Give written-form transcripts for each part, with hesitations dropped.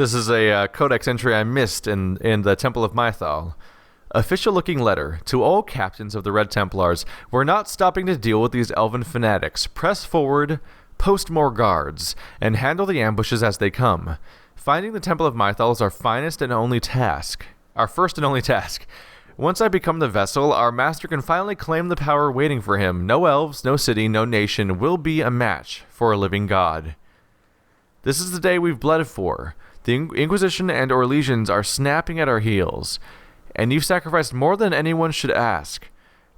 This is a codex entry I missed in the Temple of Mythal. Official-looking letter to all captains of the Red Templars. We're not stopping to deal with these elven fanatics. Press forward, post more guards, and handle the ambushes as they come. Finding the Temple of Mythal is our finest and only task. Our first and only task. Once I become the vessel, our master can finally claim the power waiting for him. No elves, no city, no nation will be a match for a living god. This is the day we've bled for. The Inquisition and Orlesians are snapping at our heels. And you've sacrificed more than anyone should ask.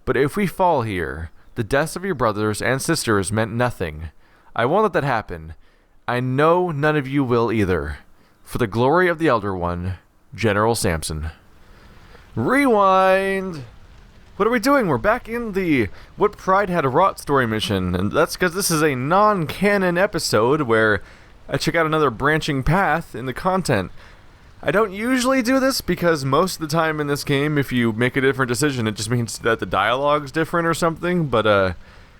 But if we fall here, the deaths of your brothers and sisters meant nothing. I won't let that happen. I know none of you will either. For the glory of the Elder One, General Samson. Rewind! What are we doing? We're back in the What Pride Had Wrought story mission. And that's because this is a non-canon episode where I check out another branching path in the content. I don't usually do this because most of the time in this game, if you make a different decision, it just means that the dialogue's different or something. But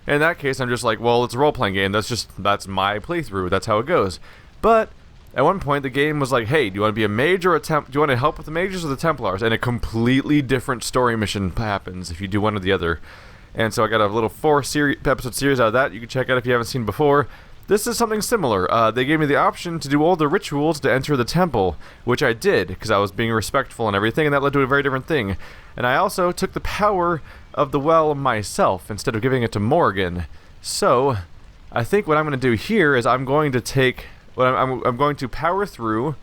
in that case, I'm just like, well, it's a role-playing game. That's my playthrough. That's how it goes. But at one point, the game was like, hey, do you want to be a mage or do you want to help with the mages or the Templars? And a completely different story mission happens if you do one or the other. And so I got a little 4-episode series out of that you can check out if you haven't seen before. This is something similar. They gave me the option to do all the rituals to enter the temple, which I did, because I was being respectful and everything, and that led to a very different thing. And I also took the power of the well myself, instead of giving it to Morgan. So, I think what I'm going to do here is I'm going to take... I'm going to power through,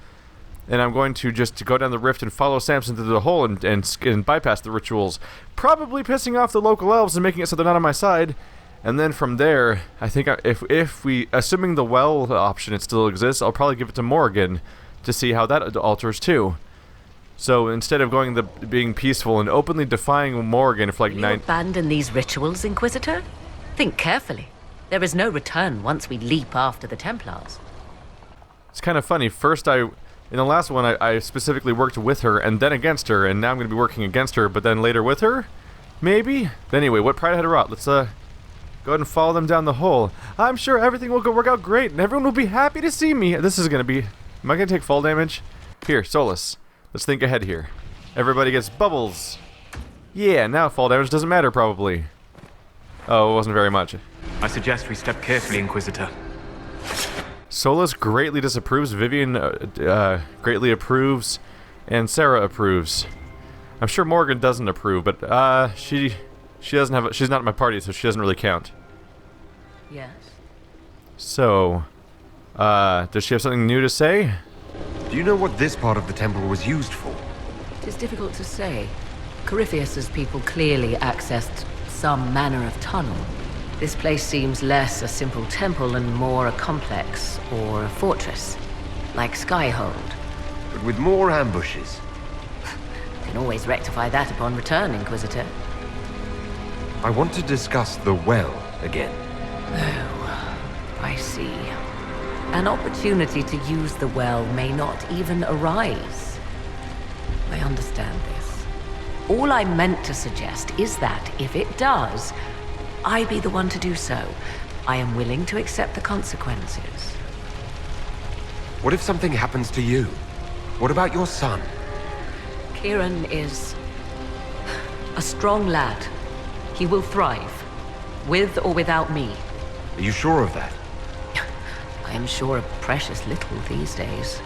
and I'm going to just go down the rift and follow Samson through the hole and bypass the rituals. Probably pissing off the local elves and making it so they're not on my side. And then from there, I think if we, assuming the well option it still exists, I'll probably give it to Morgan to see how that alters too. So instead of being peaceful and openly defying Morgan for like Will you abandon these rituals, Inquisitor? Think carefully. There is no return once we leap after the Templars. It's kind of funny. First, in the last one, I specifically worked with her and then against her, and now I'm going to be working against her, but then later with her? Maybe? But anyway, what Pride Had Wrought? Let's go ahead and follow them down the hole. I'm sure everything will work out great, and everyone will be happy to see me. This is going to be... Am I going to take fall damage? Here, Solus. Let's think ahead here. Everybody gets bubbles. Yeah, now fall damage doesn't matter, probably. Oh, it wasn't very much. I suggest we step carefully, Inquisitor. Solus greatly disapproves, Vivian greatly approves, and Sarah approves. I'm sure Morgan doesn't approve, but she doesn't have. She's not in my party, so she doesn't really count. Yes. So, does she have something new to say? Do you know what this part of the temple was used for? It is difficult to say. Corypheus's people clearly accessed some manner of tunnel. This place seems less a simple temple and more a complex or a fortress, like Skyhold. But with more ambushes. Can always rectify that upon return, Inquisitor. I want to discuss the well again. Oh, I see. An opportunity to use the well may not even arise. I understand this. All I meant to suggest is that, if it does, I be the one to do so. I am willing to accept the consequences. What if something happens to you? What about your son? Kieran is a strong lad. He will thrive, with or without me. Are you sure of that? I am sure of precious little these days.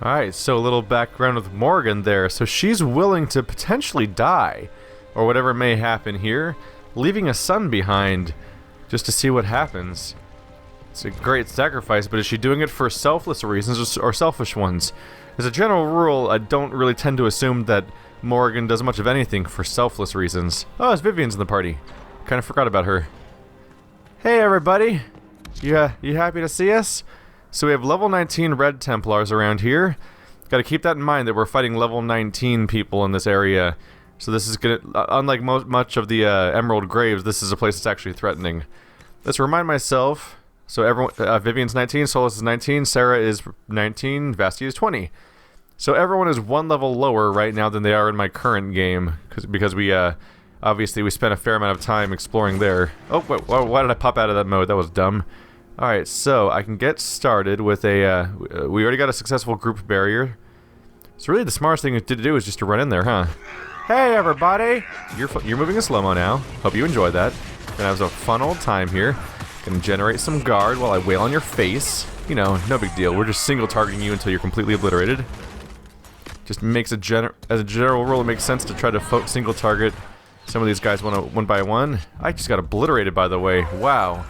Alright, so a little background with Morgan there. So she's willing to potentially die, or whatever may happen here, leaving a son behind just to see what happens. It's a great sacrifice, but is she doing it for selfless reasons or selfish ones? As a general rule, I don't really tend to assume that Morgan does much of anything for selfless reasons. Oh, it's Vivian's in the party. Kind of forgot about her. Hey everybody! You happy to see us? So we have level 19 Red Templars around here. Gotta keep that in mind that we're fighting level 19 people in this area. So this is gonna, unlike much of the Emerald Graves, this is a place that's actually threatening. Let's remind myself. So everyone, Vivian's 19, Solus is 19, Sarah is 19, Vasti is 20. So everyone is one level lower right now than they are in my current game, because we obviously we spent a fair amount of time exploring there. Oh, wait, why did I pop out of that mode? That was dumb. Alright, so I can get started with a, we already got a successful group barrier. So really the smartest thing to do is just to run in there, huh? Hey everybody! You're moving in slow-mo now. Hope you enjoyed that. Gonna have a fun old time here. Gonna generate some guard while I wail on your face. You know, no big deal. We're just single targeting you until you're completely obliterated. Just makes as a general rule, it makes sense to try to single target some of these guys one by one. I just got obliterated, by the way. Wow.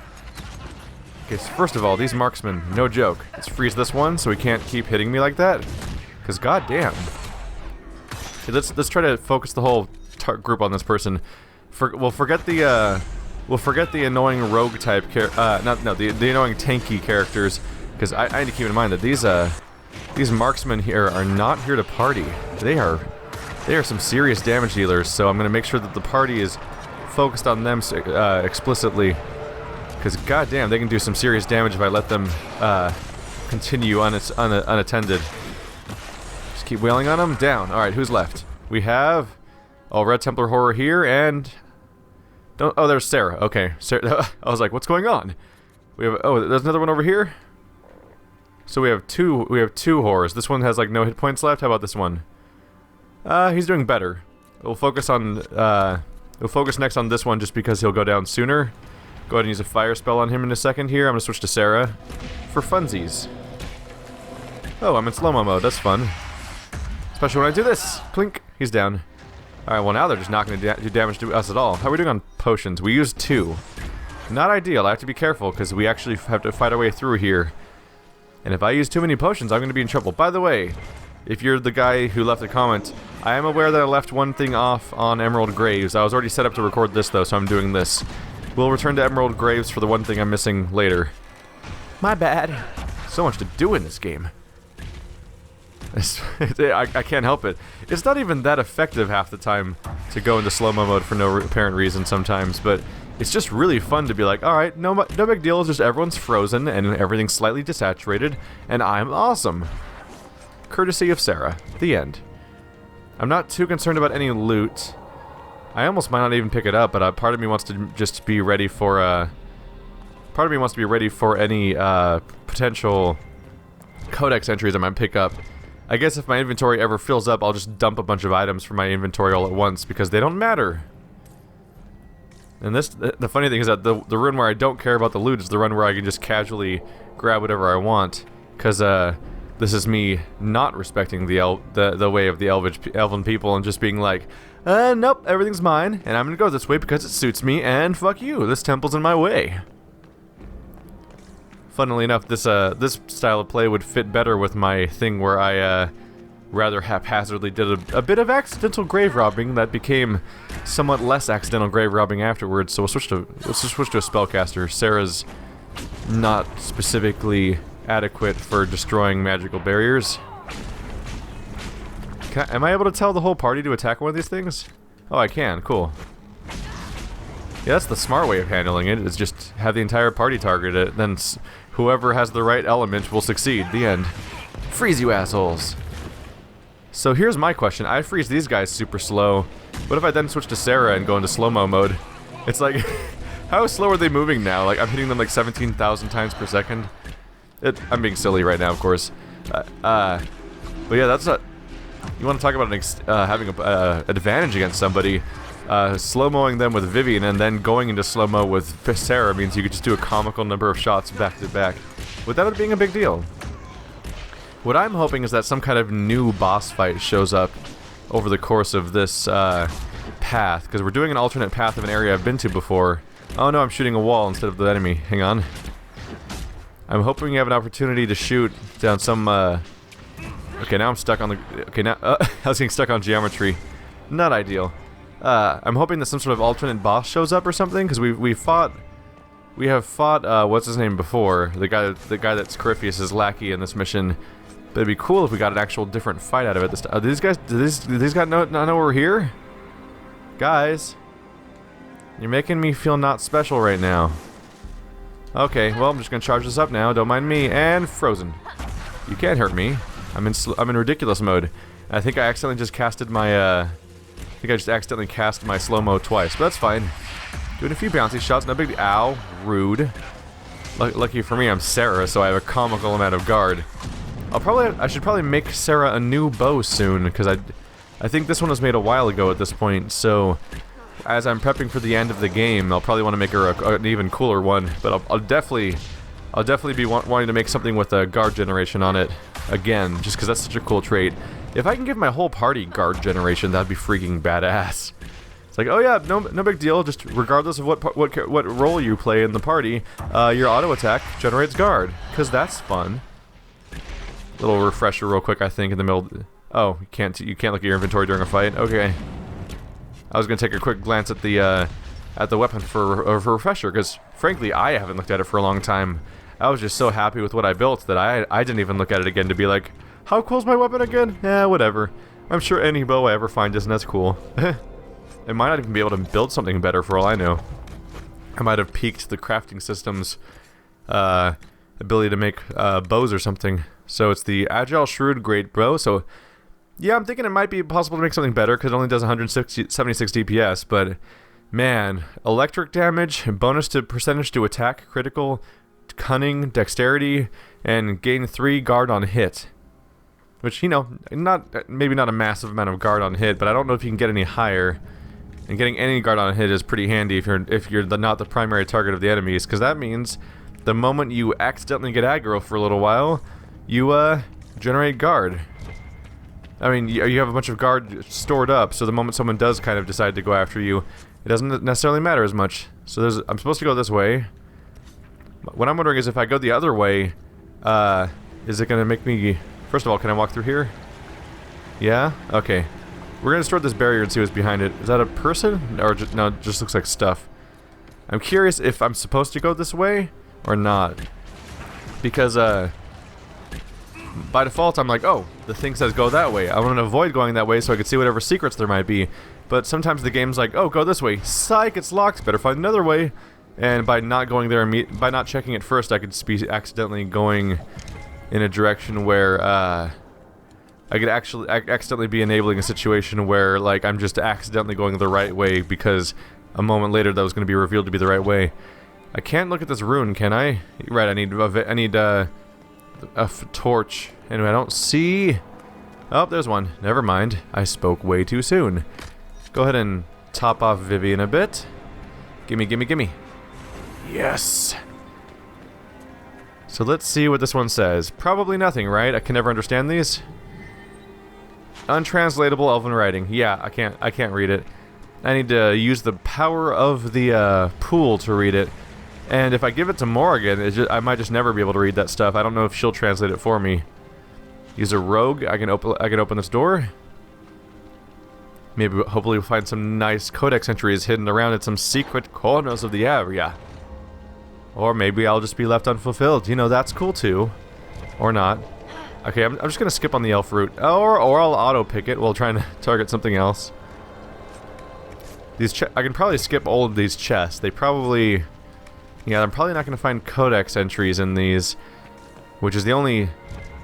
Okay, so first of all, these marksmen, no joke. Let's freeze this one so he can't keep hitting me like that. Cause goddamn. Okay, let's try to focus the whole group on this person. We'll forget the annoying rogue type the annoying tanky characters, because I need to keep in mind that these marksmen here are not here to party. They are some serious damage dealers. So I'm gonna make sure that the party is focused on them explicitly. Because goddamn, they can do some serious damage if I let them continue unattended. Just keep wailing on them. Down. Alright, who's left? We have... Red Templar Horror here, and... Oh, there's Sarah. Okay. Sarah, I was like, what's going on? We have... Oh, there's another one over here? So we have two horrors. This one has, like, no hit points left. How about this one? He's doing better. We'll focus next on this one just because he'll go down sooner. Go ahead and use a fire spell on him in a second here. I'm gonna switch to Sarah for funsies. Oh, I'm in slow-mo mode. That's fun. Especially when I do this. Clink. He's down. Alright, well now they're just not gonna do damage to us at all. How are we doing on potions? We used 2. Not ideal. I have to be careful because we actually have to fight our way through here. And if I use too many potions, I'm gonna be in trouble. By the way, if you're the guy who left a comment, I am aware that I left one thing off on Emerald Graves. I was already set up to record this though, so I'm doing this. We'll return to Emerald Graves for the one thing I'm missing later. My bad. So much to do in this game. I can't help it. It's not even that effective half the time to go into slow-mo mode for no apparent reason sometimes, but it's just really fun to be like, alright, no big deal, it's just everyone's frozen and everything's slightly desaturated, and I'm awesome. Courtesy of Sarah. The end. I'm not too concerned about any loot. I almost might not even pick it up, but part of me wants to just be ready for any potential codex entries I might pick up. I guess if my inventory ever fills up, I'll just dump a bunch of items from my inventory all at once because they don't matter. And the funny thing is that the run where I don't care about the loot is the run where I can just casually grab whatever I want, because this is me not respecting the way of the elven people and just being like, nope, everything's mine, and I'm gonna go this way because it suits me, and fuck you, this temple's in my way. Funnily enough, this style of play would fit better with my thing where I rather haphazardly did a bit of accidental grave robbing that became somewhat less accidental grave robbing afterwards. So let's switch to a spellcaster. Sarah's not specifically adequate for destroying magical barriers. Am I able to tell the whole party to attack one of these things? Oh, I can. Cool. Yeah, that's the smart way of handling it, is just have the entire party target it, then whoever has the right element will succeed. The end. Freeze, you assholes! So here's my question. I freeze these guys super slow. What if I then switch to Sarah and go into slow-mo mode? It's like, how slow are they moving now? Like, I'm hitting them like 17,000 times per second. I'm being silly right now, of course. But yeah, that's not... You want to talk about having an advantage against somebody. Slow-moing them with Vivian and then going into slow-mo with Sarah means you could just do a comical number of shots back to back without it being a big deal. What I'm hoping is that some kind of new boss fight shows up over the course of this path, because we're doing an alternate path of an area I've been to before. Oh no, I'm shooting a wall instead of the enemy. Hang on. I'm hoping you have an opportunity to shoot down some... Okay, now I'm stuck on the... Okay, now... I was getting stuck on geometry. Not ideal. I'm hoping that some sort of alternate boss shows up or something, because we have fought what's his name before, the guy that's Corypheus' lackey in this mission. But it'd be cool if we got an actual different fight out of it this time. Do these guys not know we're here? Guys, you're making me feel not special right now. Okay, well I'm just gonna charge this up now. Don't mind me. And frozen. You can't hurt me. I'm in ridiculous mode. I think I accidentally just casted my I just accidentally cast my slow-mo twice, but that's fine. Doing a few bouncy shots, no big deal. Ow, rude. Lucky for me, I'm Sarah, so I have a comical amount of guard. I should probably make Sarah a new bow soon, because I think this one was made a while ago at this point, so as I'm prepping for the end of the game, I'll probably want to make her an even cooler one, but I'll definitely be wanting to make something with a guard generation on it again, just because that's such a cool trait. If I can give my whole party guard generation, that'd be freaking badass. It's like, oh yeah, no big deal, just regardless of what role you play in the party, your auto attack generates guard, because that's fun. Little refresher real quick, I think, in the middle. Oh, you can't look at your inventory during a fight. Okay. I was gonna take a quick glance at the weapon for a refresher, because frankly, I haven't looked at it for a long time. I was just so happy with what I built that I didn't even look at it again to be like, how cool's my weapon again? Eh, whatever. I'm sure any bow I ever find isn't as cool. It might not even be able to build something better for all I know. I might have peaked the crafting system's ability to make bows or something. So it's the Agile Shrewd Great Bow. So yeah, I'm thinking it might be possible to make something better because it only does 176 DPS. But man, electric damage, bonus to percentage to attack, critical, cunning, dexterity, and gain 3 guard on hit. Which, you know, maybe not a massive amount of guard on hit, but I don't know if you can get any higher. And getting any guard on hit is pretty handy if you're not the primary target of the enemies, because that means the moment you accidentally get aggro for a little while, you generate guard. I mean, you have a bunch of guard stored up, so the moment someone does kind of decide to go after you, it doesn't necessarily matter as much. So I'm supposed to go this way. What I'm wondering is if I go the other way, is it going to make me... First of all, can I walk through here? Yeah? Okay. We're going to destroy this barrier and see what's behind it. Is that a person? Or no, it just looks like stuff. I'm curious if I'm supposed to go this way or not. Because, by default, I'm like, oh, the thing says go that way. I want to avoid going that way so I can see whatever secrets there might be. But sometimes the game's like, oh, go this way. Psych, it's locked. Better find another way. And by not going there, by not checking it first, I could be accidentally going in a direction where, I could actually accidentally be enabling a situation where, like, I'm just accidentally going the right way because a moment later that was going to be revealed to be the right way. I can't look at this rune, can I? Right, I need a torch. Anyway, I don't see... Oh, there's one. Never mind. I spoke way too soon. Go ahead and top off Vivian a bit. Gimme, gimme, gimme. Yes! So let's see what this one says. Probably nothing, right? I can never understand these. Untranslatable elven writing. Yeah, I can't read it. I need to use the power of the pool to read it. And if I give it to Morrigan, I might just never be able to read that stuff. I don't know if she'll translate it for me. Use a rogue. I can open this door. Maybe hopefully we'll find some nice codex entries hidden around in some secret corners of the area. Or maybe I'll just be left unfulfilled. You know, that's cool too. Or not. Okay, I'm just gonna skip on the elf route. Or I'll auto-pick it while trying to target something else. I can probably skip all of these chests. They probably... Yeah, I'm probably not gonna find codex entries in these. Which is the only...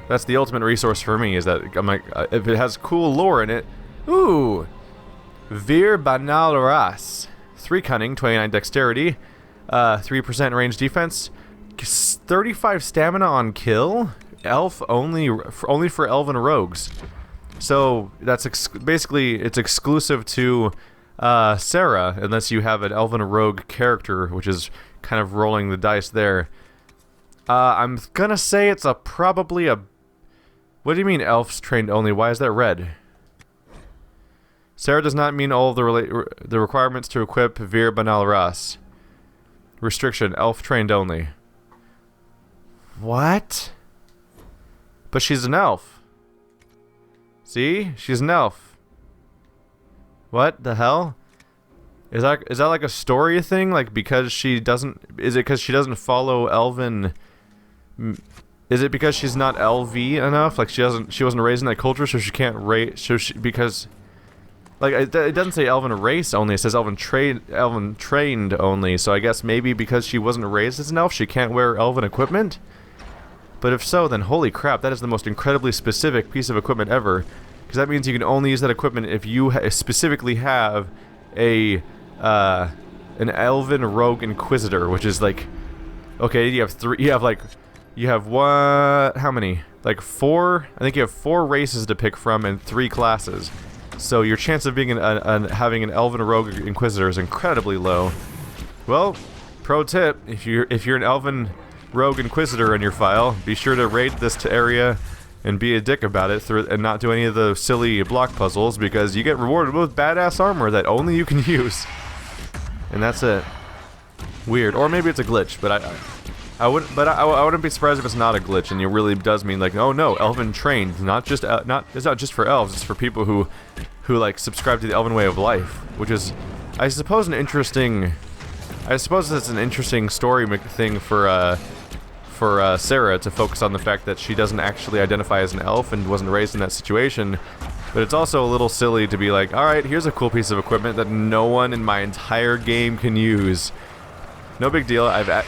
That's the ultimate resource for me, is that I'm like, if it has cool lore in it... Ooh! Vir Banal Ras. 3 cunning, 29 dexterity, 3% range defense, 35 stamina on kill, elf only for elven rogues. So that's basically it's exclusive to Sarah, unless you have an elven rogue character, which is kind of rolling the dice there. I'm gonna say it's probably a... What do you mean elves trained only? Why is that red? Sarah does not mean all of the requirements to equip Vir Banal Ras. Restriction, elf trained only. What? But she's an elf. See? She's an elf. What the hell? Is that like a story thing? Like because she doesn't... Is it because she doesn't follow elven... Is it because she's not LV enough? Like she wasn't raised in that culture, so she can't raise... because... Like, it doesn't say elven race only, it says elven trained only, so I guess maybe because she wasn't raised as an elf, she can't wear elven equipment? But if so, then holy crap, that is the most incredibly specific piece of equipment ever. Because that means you can only use that equipment if you specifically have an elven rogue inquisitor, which is like Okay, you have 3. You have like, you have what? How many? Like 4. I think you have 4 races to pick from and 3 classes. So your chance of being having an elven rogue inquisitor is incredibly low. Well, pro tip: if you're an elven rogue inquisitor in your file, be sure to raid this area and be a dick about it and not do any of the silly block puzzles, because you get rewarded with badass armor that only you can use. And that's it. Weird. Or maybe it's a glitch, but I wouldn't be surprised if it's not a glitch and it really does mean like, oh no, elven trained, it's not just for elves, it's for people who like subscribe to the elven way of life, which is, I suppose it's an interesting story thing for Sarah to focus on the fact that she doesn't actually identify as an elf and wasn't raised in that situation. But it's also a little silly to be like, alright, here's a cool piece of equipment that no one in my entire game can use. No big deal. Yeah,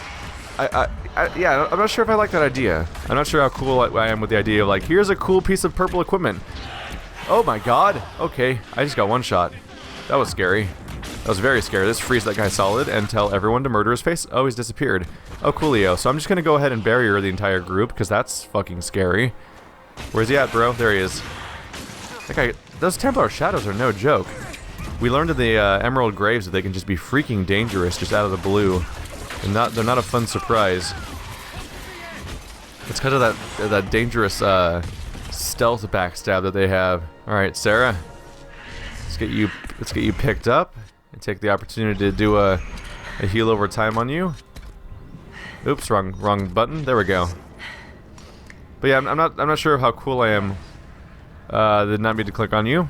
I'm not sure if I like that idea. I'm not sure how cool I am with the idea of like, here's a cool piece of purple equipment. Oh my god. Okay, I just got one shot. That was scary. That was very scary. Let's freeze that guy solid and tell everyone to murder his face. Oh, he's disappeared. Oh, coolio. So I'm just gonna go ahead and barrier the entire group, because that's fucking scary. Where's he at, bro? There he is. That guy, those Templar shadows are no joke. We learned in the Emerald Graves that they can just be freaking dangerous just out of the blue. And they're not a fun surprise. It's because of that dangerous stealth backstab that they have. Alright, Sarah. Let's get you picked up and take the opportunity to do a heal over time on you. Oops, wrong button. There we go. But yeah, I'm not sure how cool I am. Did not mean to click on you.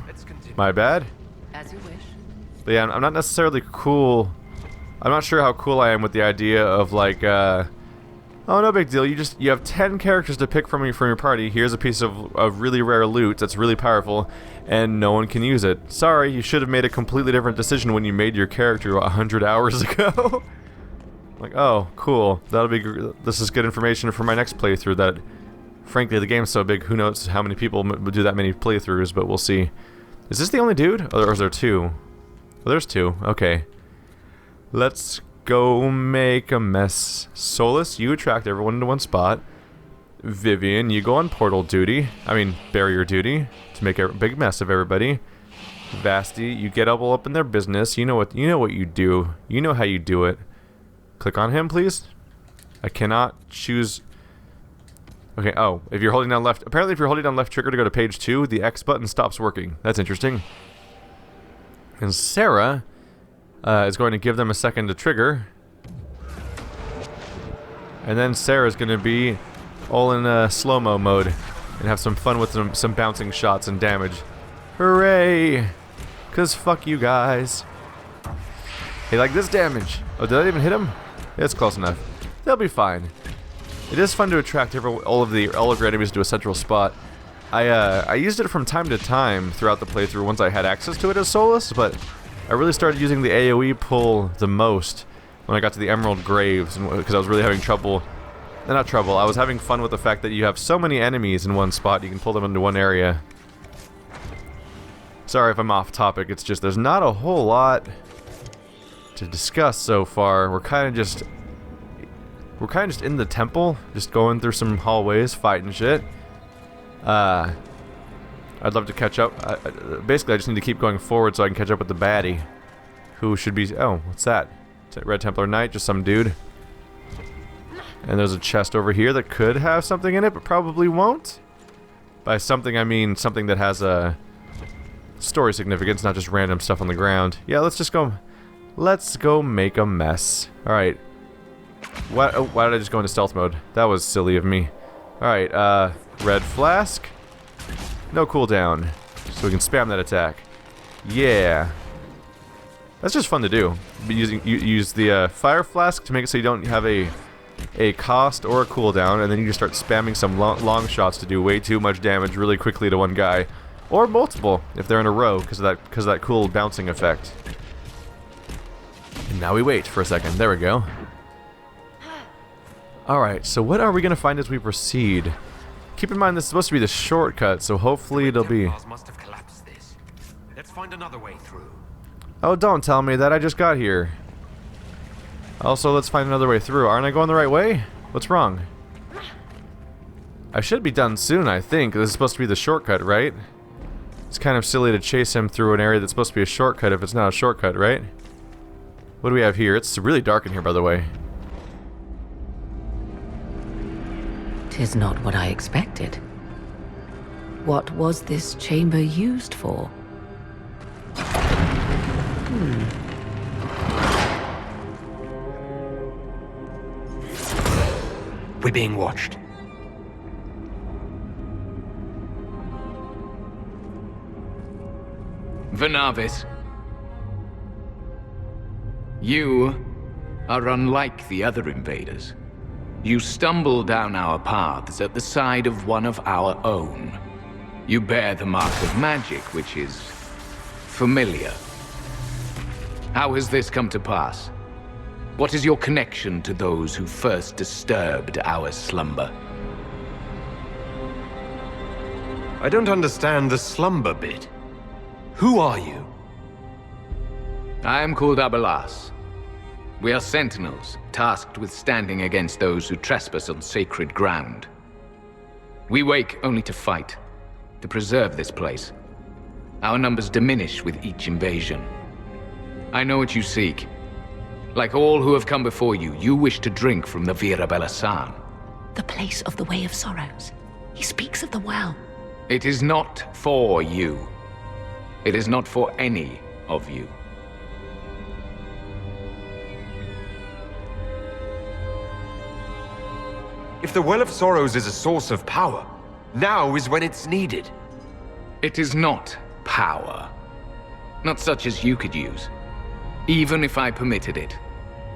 My bad. As you wish. But yeah, I'm not necessarily cool. I'm not sure how cool I am with the idea of like, oh, no big deal. You have 10 characters to pick from your party. Here's a piece of really rare loot that's really powerful, and no one can use it. Sorry, you should have made a completely different decision when you made your character 100 hours ago. Like, oh, cool. This is good information for my next playthrough. That, frankly, the game's so big, who knows how many people would do that many playthroughs, but we'll see. Is this the only dude? Or is there 2? Oh, there's 2. Okay. Let's go make a mess. Solus, you attract everyone into one spot. Vivian, you go on portal duty. I mean, barrier duty, to make a big mess of everybody. Vasti, you get all up in their business. You know what you do. You know how you do it. Click on him, please. I cannot choose. Okay, oh, if you're holding down left. Apparently, if you're holding down left trigger to go to page 2, the X button stops working. That's interesting. And Sarah is going to give them a second to trigger. And then Sarah's going to be all in slow-mo mode and have some fun with some bouncing shots and damage. Hooray! 'Cause fuck you guys. Hey, like this damage. Oh, did I even hit him? Yeah, it's close enough. They'll be fine. It is fun to attract all of your enemies to a central spot. I used it from time to time throughout the playthrough once I had access to it as Solus, but I really started using the AoE pull the most when I got to the Emerald Graves, because I was really having trouble. Not trouble, I was having fun with the fact that you have so many enemies in one spot, you can pull them into one area. Sorry if I'm off topic, it's just there's not a whole lot to discuss so far. We're kind of just in the temple, just going through some hallways, fighting shit. I'd love to catch up. Basically, I just need to keep going forward so I can catch up with the baddie. Who should be... Oh, what's that? Red Templar Knight, just some dude. And there's a chest over here that could have something in it, but probably won't. By something, I mean something that has a story significance, not just random stuff on the ground. Yeah, let's go make a mess. Alright. Why did I just go into stealth mode? That was silly of me. Alright, red flask. No cooldown, so we can spam that attack. Yeah. That's just fun to do. Use the fire flask to make it so you don't have a cost or a cooldown, and then you just start spamming some long shots to do way too much damage really quickly to one guy. Or multiple, if they're in a row, because of that cool bouncing effect. And now we wait for a second. There we go. Alright, so what are we going to find as we proceed? Keep in mind this is supposed to be the shortcut, so hopefully it'll be... Must have collapsed this. Let's find another way through. Oh, don't tell me that, I just got here. Also, let's find another way through. Aren't I going the right way? What's wrong? I should be done soon, I think. This is supposed to be the shortcut, right? It's kind of silly to chase him through an area that's supposed to be a shortcut if it's not a shortcut, right? What do we have here? It's really dark in here, by the way. 'Tis not what I expected. What was this chamber used for? We're being watched. Vernavis. You are unlike the other invaders. You stumble down our paths at the side of one of our own. You bear the mark of magic, which is familiar. How has this come to pass? What is your connection to those who first disturbed our slumber? I don't understand the slumber bit. Who are you? I am called Abelas. We are sentinels, tasked with standing against those who trespass on sacred ground. We wake only to fight, to preserve this place. Our numbers diminish with each invasion. I know what you seek. Like all who have come before you, you wish to drink from the Vira Belasan. The place of the Way of Sorrows. He speaks of the well. It is not for you. It is not for any of you. If the Well of Sorrows is a source of power, now is when it's needed. It is not power. Not such as you could use. Even if I permitted it.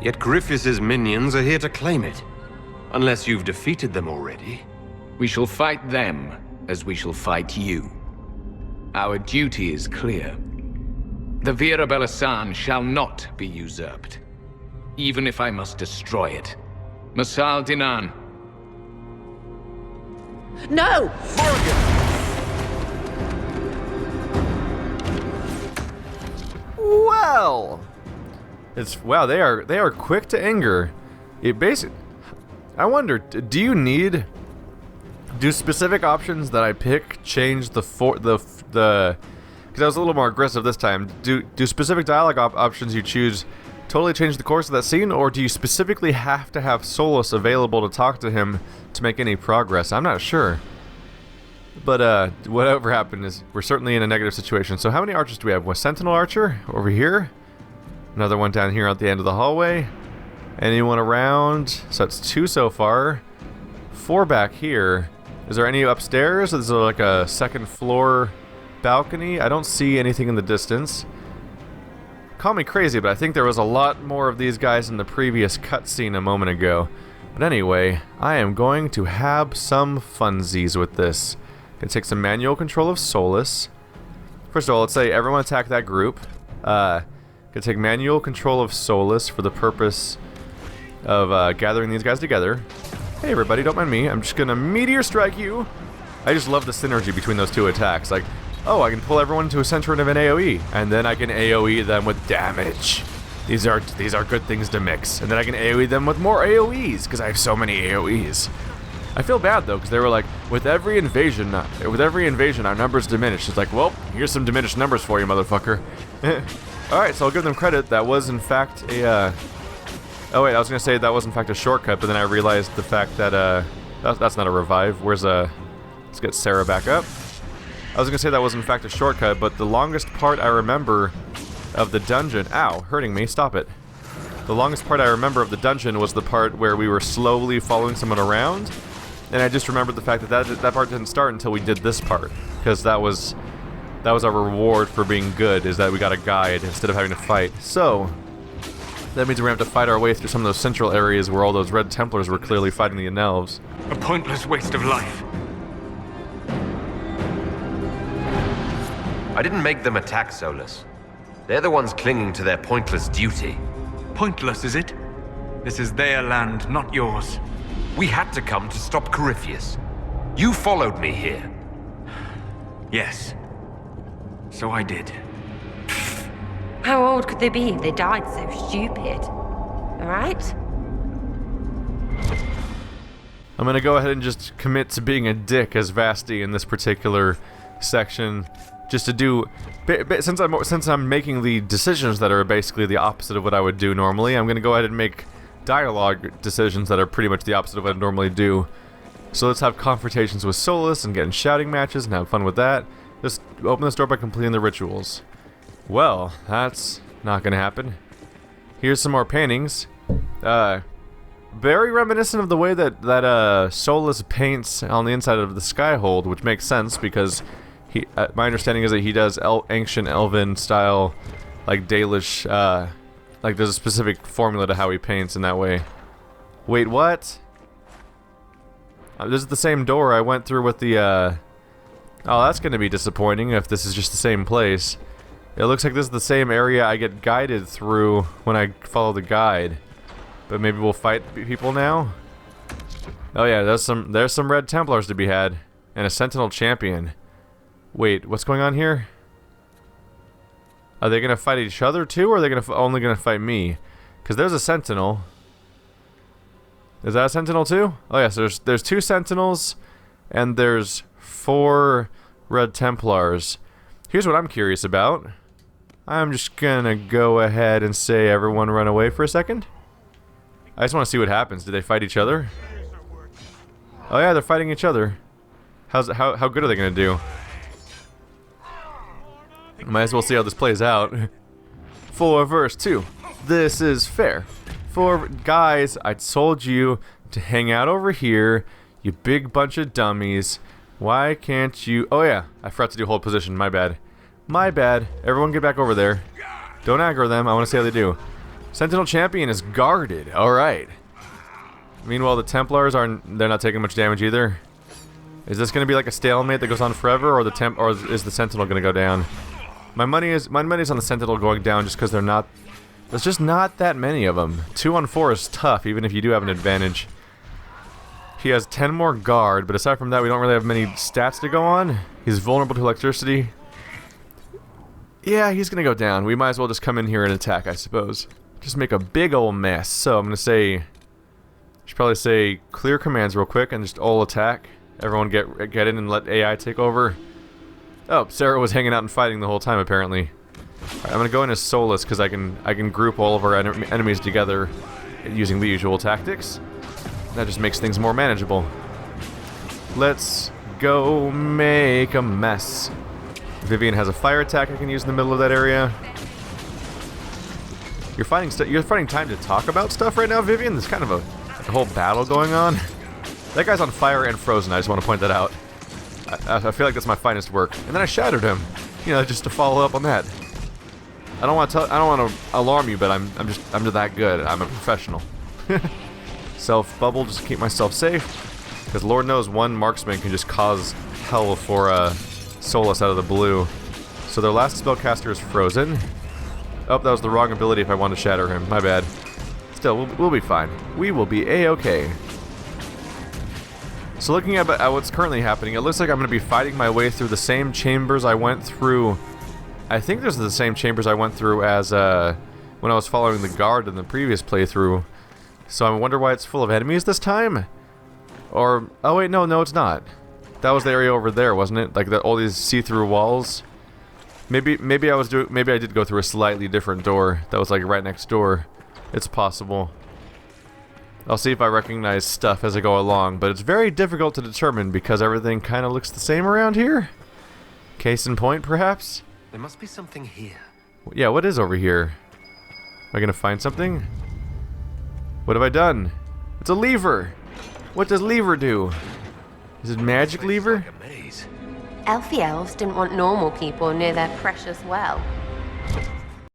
Yet Corypheus's minions are here to claim it. Unless you've defeated them already. We shall fight them as we shall fight you. Our duty is clear. The Vira Belasan shall not be usurped. Even if I must destroy it. Masal Dinan. No! Well, it's wow. They are quick to anger. It basic. I wonder. Do specific options that I pick change because I was a little more aggressive this time. Do specific dialogue options you choose totally change the course of that scene, or do you specifically have to have Solus available to talk to him to make any progress? I'm not sure. But whatever happened is we're certainly in a negative situation. So how many archers do we have? A sentinel archer over here. Another one down here at the end of the hallway. Anyone around? So that's 2 so far. 4 back here. Is there any upstairs? Is there like a second floor balcony? I don't see anything in the distance. Call me crazy, but I think there was a lot more of these guys in the previous cutscene a moment ago. But anyway, I am going to have some funsies with this. Gonna take some manual control of Solus. First of all, let's say everyone attack that group. Gonna take manual control of Solus for the purpose of gathering these guys together. Hey everybody, don't mind me. I'm just gonna meteor strike you. I just love the synergy between those two attacks. Like, oh, I can pull everyone to a center of an AoE, and then I can AoE them with damage. These are good things to mix. And then I can AoE them with more AoEs, because I have so many AoEs. I feel bad though, because they were like, with every invasion our numbers diminish. It's like, well, here's some diminished numbers for you, motherfucker. Alright, so I'll give them credit. That was in fact a oh wait, I was gonna say that was in fact a shortcut, but then I realized the fact that that's not a revive. Let's get Sarah back up. I was gonna say that was in fact a shortcut, but the longest part I remember of the dungeon, ow, hurting me, stop it. The longest part I remember of the dungeon was the part where we were slowly following someone around, and I just remembered the fact that part didn't start until we did this part, because that was our reward for being good, is that we got a guide instead of having to fight. So that means we're gonna have to fight our way through some of those central areas where all those Red Templars were clearly fighting the Elves. A pointless waste of life. I didn't make them attack Solus. They're the ones clinging to their pointless duty. Pointless, is it? This is their land, not yours. We had to come to stop Corypheus. You followed me here. Yes. So I did. How old could they be? They died so stupid. alright? I'm gonna go ahead and just commit to being a dick as Vasti in this particular section, just to do, since I'm making the decisions that are basically the opposite of what I would do normally. I'm gonna go ahead and make dialogue decisions that are pretty much the opposite of what I normally do. So let's have confrontations with Solus and get in shouting matches and have fun with that. Just open this door by completing the rituals. Well, that's not gonna happen. Here's some more paintings. Very reminiscent of the way that Solus paints on the inside of the Skyhold, which makes sense because he. My understanding is that he does ancient Elven style, like Dalish. Like there's a specific formula to how he paints in that way. Wait, what? This is the same door I went through with the. Oh, that's gonna be disappointing if this is just the same place. It looks like this is the same area I get guided through when I follow the guide. But maybe we'll fight people now? Oh yeah, there's some Red Templars to be had. And a Sentinel Champion. Wait, what's going on here? Are they gonna fight each other too, or are they only gonna fight me? Because there's a Sentinel. Is that a Sentinel too? Oh yes, there's 2 Sentinels, and there's 4 Red Templars. Here's what I'm curious about. I'm just gonna go ahead and say everyone run away for a second. I just want to see what happens. Do they fight each other? Oh yeah, they're fighting each other. How good are they gonna do? Might as well see how this plays out. 4 verse 2. This is fair. Guys, I told you to hang out over here, you big bunch of dummies. Why can't you... Oh yeah, I forgot to do hold position, my bad. My bad. Everyone get back over there. Don't aggro them, I want to see how they do. Sentinel Champion is guarded, alright. Meanwhile, the Templars they're not taking much damage either. Is this gonna be like a stalemate that goes on forever, or is the Sentinel gonna go down? My money's on the Sentinel going down just because there's just not that many of them. 2 on 4 is tough, even if you do have an advantage. He has 10 more guard, but aside from that, we don't really have many stats to go on. He's vulnerable to electricity. Yeah, he's gonna go down. We might as well just come in here and attack, I suppose. Just make a big ol' mess. So I'm gonna say, should probably say clear commands real quick and just all attack. Everyone get in and let AI take over. Oh, Sarah was hanging out and fighting the whole time apparently. Right, I'm gonna go in as Solus because I can group all of our enemies together using the usual tactics. That just makes things more manageable. Let's go make a mess. Vivian has a fire attack I can use in the middle of that area. You're finding time to talk about stuff right now, Vivian? There's kind of a whole battle going on. That guy's on fire and frozen, I just want to point that out. I feel like that's my finest work. And then I shattered him. You know, just to follow up on that. I don't want to alarm you, but I'm just that good. I'm a professional. Self bubble, just to keep myself safe. Because Lord knows one marksman can just cause hell for Solus out of the blue. So their last spellcaster is frozen. Oh, that was the wrong ability if I wanted to shatter him. My bad. Still, we'll be fine. We will be a-okay. So looking at what's currently happening, it looks like I'm going to be fighting my way through the same chambers I went through. I think those are the same chambers I went through as when I was following the guard in the previous playthrough. So I wonder why it's full of enemies this time? Or, oh wait, no, it's not. That was the area over there, wasn't it? Like all these see-through walls. Maybe I did go through a slightly different door that was like right next door. It's possible. I'll see if I recognize stuff as I go along, but it's very difficult to determine because everything kind of looks the same around here. Case in point, perhaps? There must be something here. Yeah, what is over here? Am I gonna find something? What have I done? It's a lever! What does lever do? Is it magic lever? Like a maze. Elfie elves didn't want normal people near their precious well.